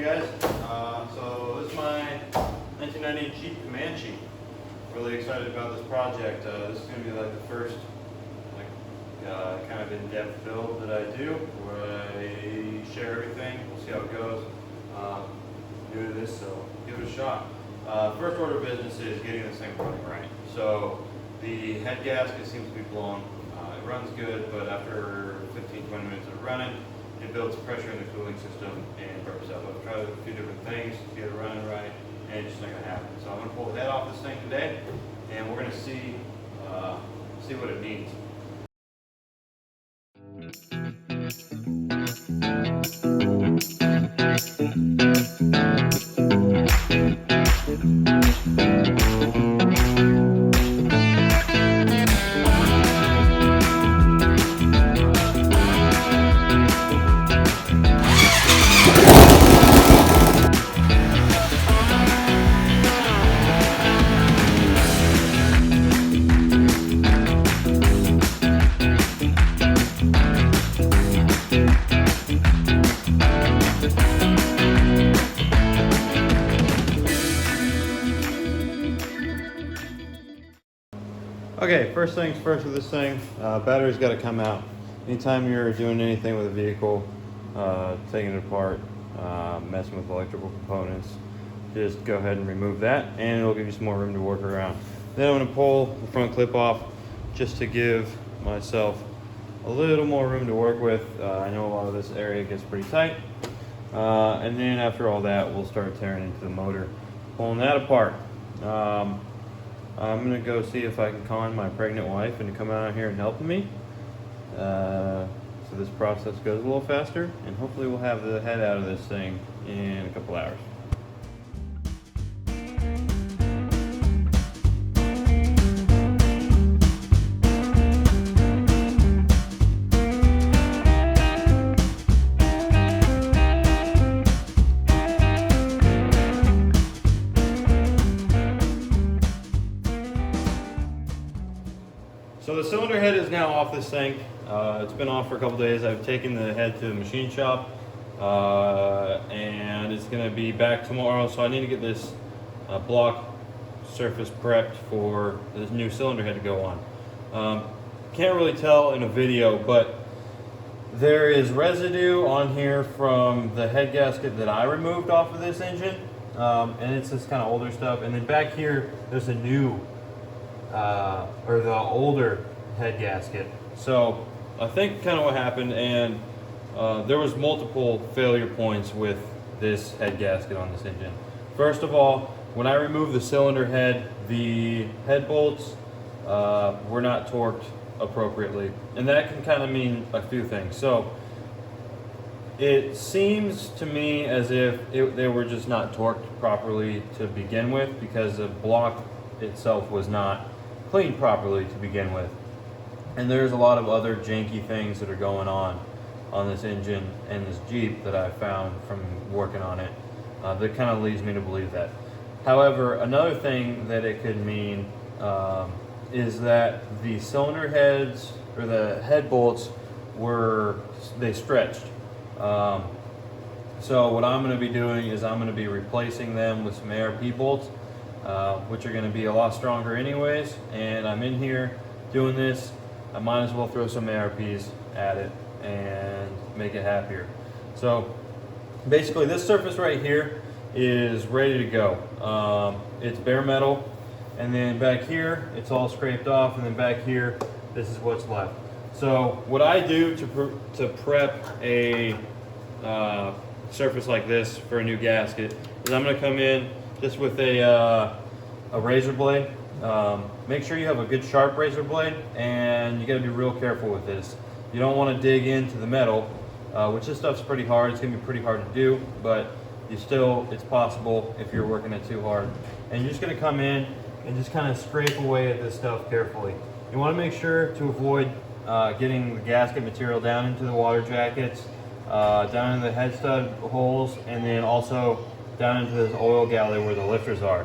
you guys. So this is my 1990 Jeep Comanche. Really excited about this project. This is going to be like the first kind of in-depth build that I do, where I share everything. We'll see how it goes. New to this, so give it a shot. First order of business is getting this thing running right. So the head gasket seems to be blown. It runs good, but after 15-20 minutes of running, it builds pressure in the cooling system and burps out. I've tried a few different things to get it running right, and it's just not going to happen. So I'm going to pull the head off this thing today, and we're going to see what it needs. Okay, first things first with this thing, battery's got to come out. Anytime you're doing anything with a vehicle, taking it apart, messing with electrical components, just go ahead and remove that, and it'll give you some more room to work around. Then I'm going to pull the front clip off just to give myself a little more room to work with. I know a lot of this area gets pretty tight. And then after all that, we'll start tearing into the motor, pulling that apart. I'm gonna go see if I can con my pregnant wife into come out here and helping me. So this process goes a little faster, and hopefully we'll have the head out of this thing in a couple hours. So the cylinder head is now off this thing. It's been off for a couple days. I've taken the head to the machine shop, and it's going to be back tomorrow. So I need to get this block surface prepped for this new cylinder head to go on. Can't really tell in a video, but there is residue on here from the head gasket that I removed off of this engine, and it's this kind of older stuff. And then back here, there's a new or the older head gasket. So I think kind of what happened, and there was multiple failure points with this head gasket on this engine. First of all, when I removed the cylinder head, the head bolts were not torqued appropriately, and that can kind of mean a few things. So it seems to me as if they were just not torqued properly to begin with, because the block itself was not cleaned properly to begin with. And there's a lot of other janky things that are going on this engine and this Jeep that I found from working on it that kind of leads me to believe that. However, another thing that it could mean is that the cylinder heads or the head bolts they stretched. So what I'm going to be doing is I'm going to be replacing them with some ARP bolts, which are going to be a lot stronger anyways, and I'm in here doing this. I might as well throw some ARPs at it and make it happier. So basically this surface right here is ready to go. It's bare metal, and then back here it's all scraped off, and then back here this is what's left. So what I do to prep a surface like this for a new gasket is I'm going to come in just with a razor blade. Make sure you have a good sharp razor blade, and you got to be real careful with this. You don't want to dig into the metal, which this stuff's pretty hard. It's going to be pretty hard to do, but it's possible if you're working it too hard. And you're just going to come in and just kind of scrape away at this stuff carefully. You want to make sure to avoid getting the gasket material down into the water jackets, down into the head stud holes, and then also down into this oil galley where the lifters are.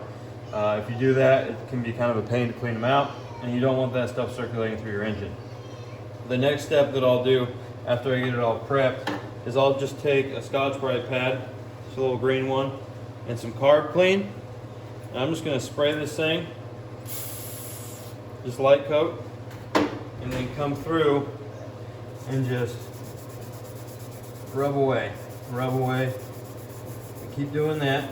If you do that, it can be kind of a pain to clean them out, and you don't want that stuff circulating through your engine. The next step that I'll do after I get it all prepped is I'll just take a Scotch-Brite pad, the little green one, and some carb clean. And I'm just going to spray this thing, just light coat, and then come through and just rub away, and keep doing that.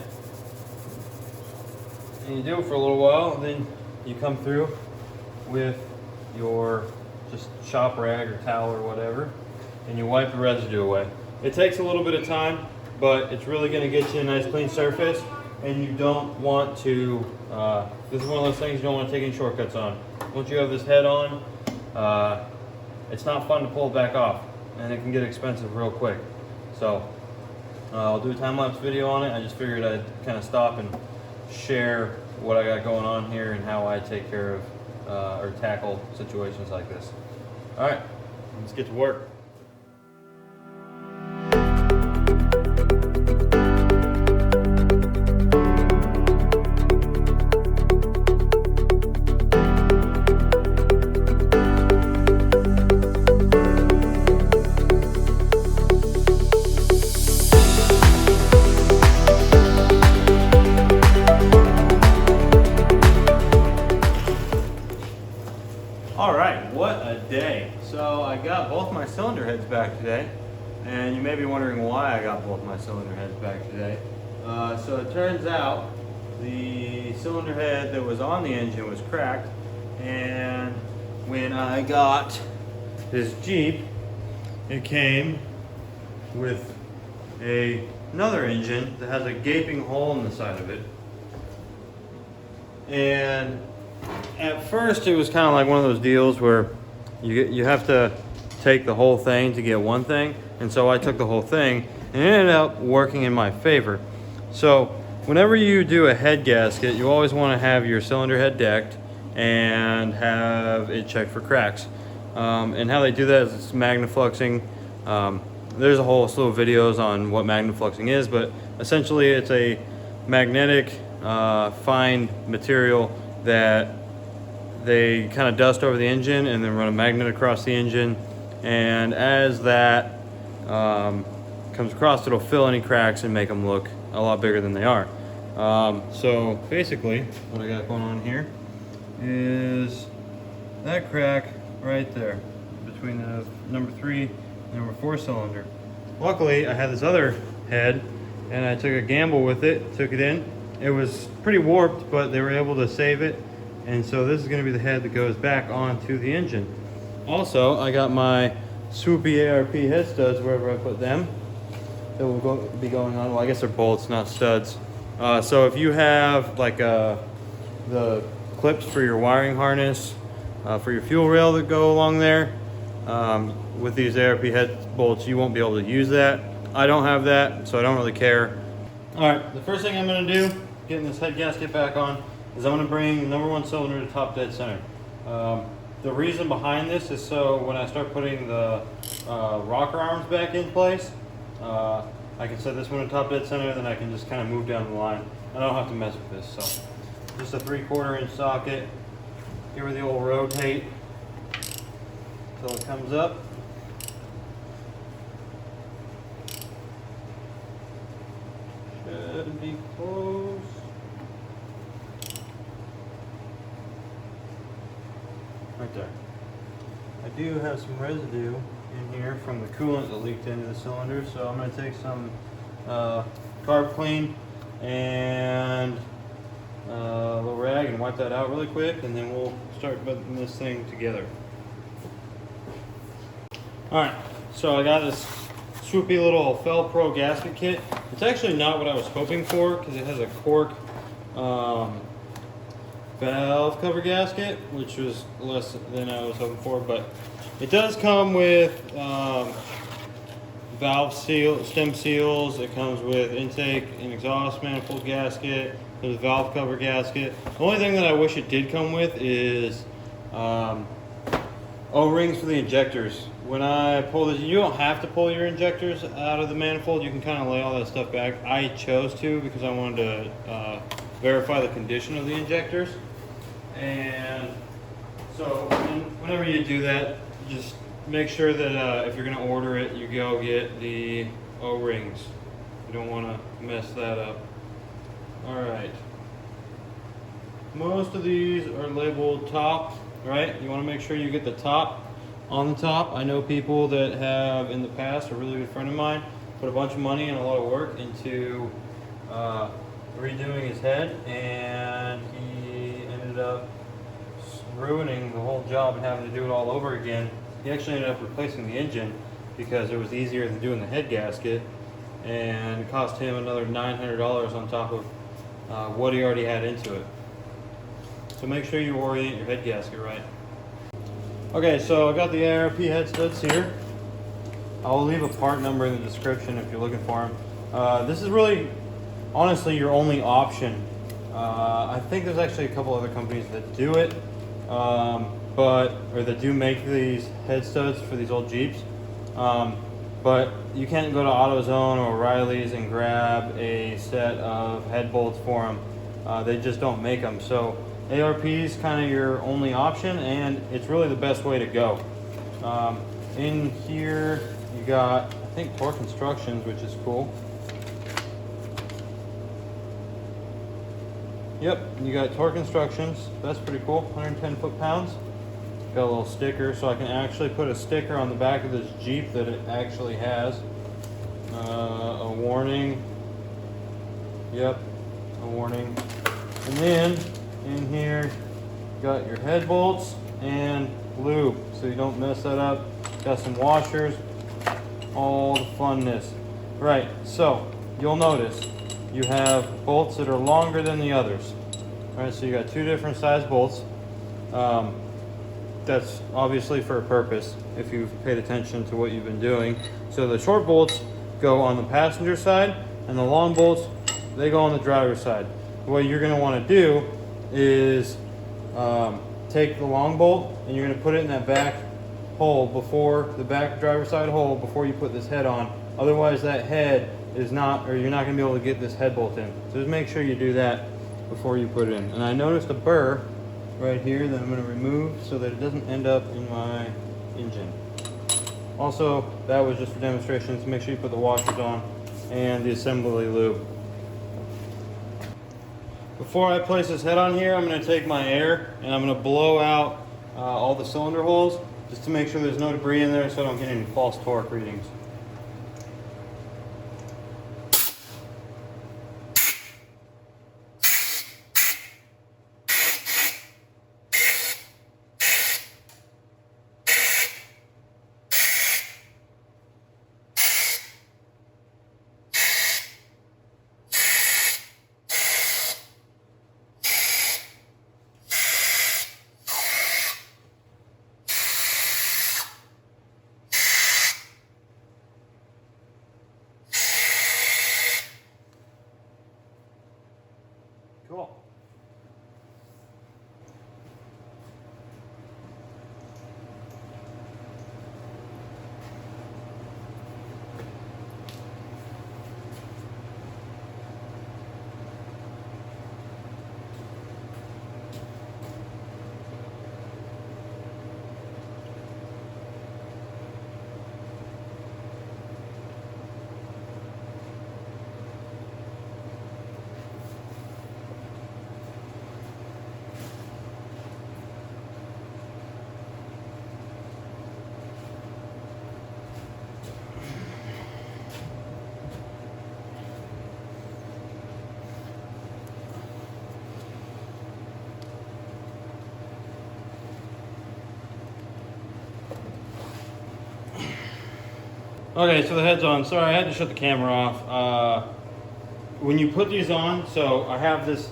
And you do it for a little while, then you come through with your just shop rag or towel or whatever, and you wipe the residue away. It takes a little bit of time, but it's really going to get you a nice clean surface, and you don't want to, this is one of those things you don't want to take any shortcuts on. Once you have this head on, it's not fun to pull it back off, and it can get expensive real quick. So I'll do a time-lapse video on it. I just figured I'd kind of stop and share what I got going on here and how I take care of or tackle situations like this. All right, let's get to work. What a day. So I got both my cylinder heads back today, and you may be wondering why I got both my cylinder heads back today. So it turns out the cylinder head that was on the engine was cracked, and when I got this Jeep, it came with another engine that has a gaping hole in the side of it. And at first it was kind of like one of those deals where you have to take the whole thing to get one thing, and so I took the whole thing, and it ended up working in my favor. So whenever you do a head gasket, you always want to have your cylinder head decked and have it checked for cracks. And how they do that is it's magnafluxing. There's a whole slew of videos on what magnafluxing is, but essentially it's a magnetic fine material that they kind of dust over the engine and then run a magnet across the engine, and as that comes across, it'll fill any cracks and make them look a lot bigger than they are. So basically what I got going on here is that crack right there between the number 3 and number 4 cylinder. Luckily I had this other head and I took a gamble with it, took it in. It was pretty warped, but they were able to save it. And so this is going to be the head that goes back onto the engine. Also, I got my swoopy ARP head studs wherever I put them. That will be going on. Well, I guess they're bolts, not studs. So if you have like the clips for your wiring harness, for your fuel rail that go along there, with these ARP head bolts, you won't be able to use that. I don't have that, so I don't really care. All right, the first thing I'm going to do, getting this head gasket back on, is I'm going to bring the number 1 cylinder to top dead center. The reason behind this is so when I start putting the rocker arms back in place, I can set this one to top dead center, then I can just kind of move down the line. I don't have to mess with this. So just a 3/4 inch socket. Give her the old rotate until it comes up. Should be close. Right there. I do have some residue in here from the coolant that leaked into the cylinder, so I'm going to take some carb clean and a little rag and wipe that out really quick, and then we'll start putting this thing together. Alright, so I got this swoopy little Fel-Pro gasket kit. It's actually not what I was hoping for because it has a cork valve cover gasket, which was less than I was hoping for, but it does come with valve seal, stem seals. It comes with intake and exhaust manifold gasket. There's a valve cover gasket. The only thing that I wish it did come with is O-rings for the injectors. When I pull this, you don't have to pull your injectors out of the manifold. You can kind of lay all that stuff back. I chose to because I wanted to verify the condition of the injectors. And so whenever you do that, just make sure that if you're going to order it, you go get the O-rings. don't want to mess that up. Alright. Most of these are labeled top, right? You want to make sure you get the top on the top. I know people that have in the past, a really good friend of mine, put a bunch of money and a lot of work into redoing his head, and he ended up ruining the whole job and having to do it all over again. He actually ended up replacing the engine because it was easier than doing the head gasket, and it cost him another $900 on top of what he already had into it. So make sure you orient your head gasket right. Okay, so I got the ARP head studs here. I'll leave a part number in the description if you're looking for them. This is really, honestly, your only option. I think there's actually a couple other companies that do it, or that do make these head studs for these old Jeeps. But you can't go to AutoZone or O'Reilly's and grab a set of head bolts for them. They just don't make them. So ARP is kind of your only option, and it's really the best way to go. In here you got, I think, torque instructions, which is cool. Yep, you got torque instructions. That's pretty cool. 110 foot-pounds. Got a little sticker, so I can actually put a sticker on the back of this Jeep that it actually has. A warning. Yep, a warning. And then in here, you got your head bolts and lube, so you don't mess that up. Got some washers, all the funness. Right, so you'll notice you have bolts that are longer than the others. All right, so you got two different size bolts. That's obviously for a purpose if you've paid attention to what you've been doing. So the short bolts go on the passenger side, and the long bolts, they go on the driver's side. What you're going to want to do is take the long bolt, and you're going to put it in that back hole, before the back driver's side hole, before you put this head on. Otherwise that head is not, or you're not going to be able to get this head bolt in. So just make sure you do that before you put it in. And I noticed a burr right here that I'm going to remove so that it doesn't end up in my engine. Also, that was just for demonstration, so make sure you put the washers on and the assembly lube. Before I place this head on here, I'm going to take my air and I'm going to blow out all the cylinder holes just to make sure there's no debris in there so I don't get any false torque readings. Cool. Okay, so the head's on. Sorry, I had to shut the camera off. When you put these on, so I have this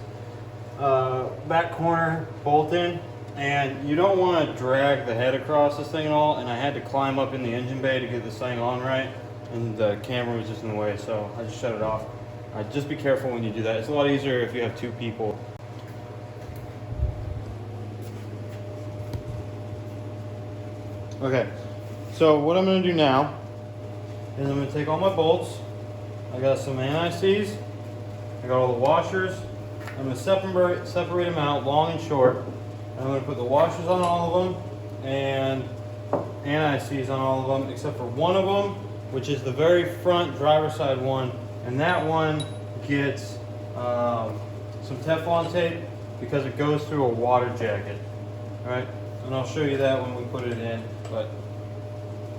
back corner bolt in, and you don't want to drag the head across this thing at all, and I had to climb up in the engine bay to get this thing on right, and the camera was just in the way, so I just shut it off. Just be careful when you do that. It's a lot easier if you have two people. Okay, so what I'm going to do now is I'm going to take all my bolts. I got some anti-seize. I got all the washers. I'm going to separate them out, long and short. And I'm going to put the washers on all of them and anti-seize on all of them, except for one of them, which is the very front driver's side one and that one gets some Teflon tape because it goes through a water jacket. All right, and I'll show you that when we put it in. But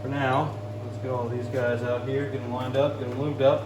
for now, let's get all these guys out here, get them lined up, get them lubed up.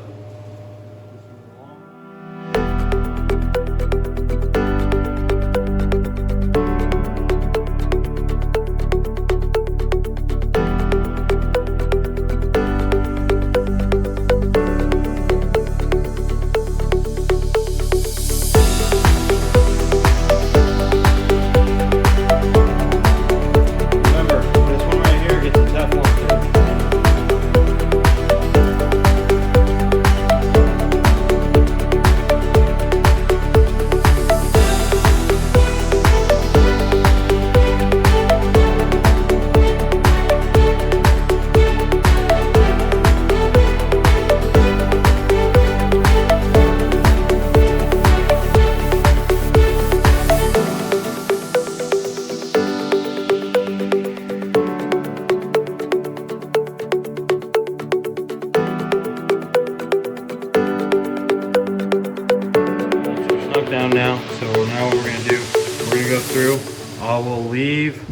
Down now, so now what we're going to do, we're going to go through. I will leave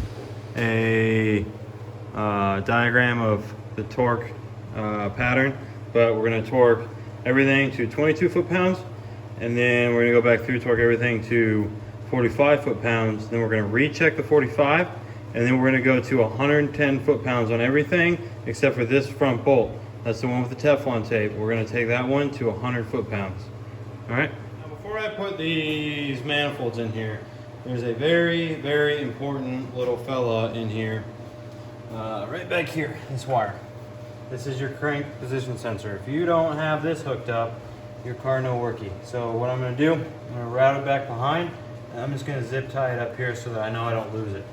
a diagram of the torque pattern, but we're going to torque everything to 22 foot-pounds, and then we're going to go back through, torque everything to 45 foot-pounds, then we're going to recheck the 45, and then we're going to go to 110 foot-pounds on everything except for this front bolt. That's the one with the Teflon tape. We're going to take that one to 100 foot-pounds. All right? Before I put these manifolds in here, there's a very, very important little fella in here, right back here, this wire. This is your crank position sensor. If you don't have this hooked up, your car no worky. So what I'm going to do, I'm going to route it back behind, and I'm just going to zip tie it up here so that I know I don't lose it.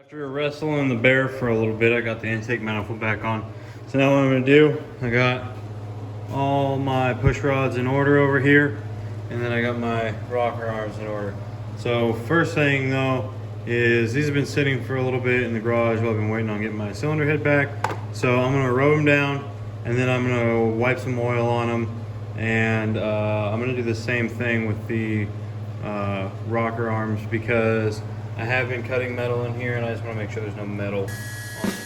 After wrestling the bear for a little bit, I got the intake manifold back on. So now what I'm going to do, I got all my push rods in order over here, and then I got my rocker arms in order. So first thing though is these have been sitting for a little bit in the garage while I've been waiting on getting my cylinder head back. So I'm going to rub them down, and then I'm going to wipe some oil on them, and I'm going to do the same thing with the rocker arms because I have been cutting metal in here, and I just want to make sure there's no metal on it.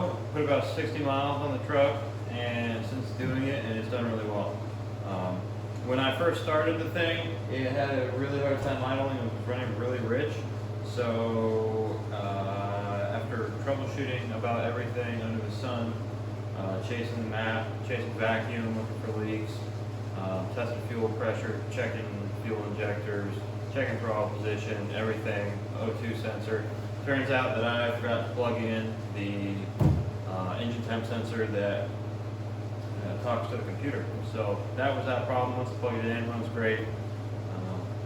ago, put about 60 miles on the truck, and since doing it, and it's done really well. When I first started the thing, it had a really hard time idling. It was running really rich. So after troubleshooting about everything under the sun, chasing the map, chasing vacuum, looking for leaks, testing fuel pressure, checking fuel injectors, checking throttle position, everything, O2 sensor. Turns out that I forgot to plug in the engine temp sensor that talks to the computer. So that was that problem. Once I plugged it in, runs great.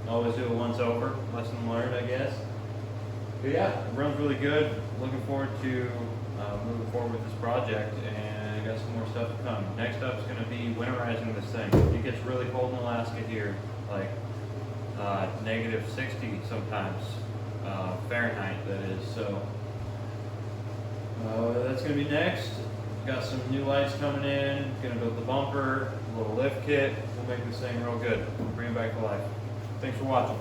Always do it once over. Lesson learned, I guess. But yeah, it runs really good. Looking forward to moving forward with this project, and I got some more stuff to come. Next up is going to be winterizing this thing. It gets really cold in Alaska here, like negative 60 sometimes, Fahrenheit that is. So that's going to be next. Got some new lights coming in. Going to build the bumper, a little lift kit. We'll make this thing real good. Bring it back to life. Thanks for watching.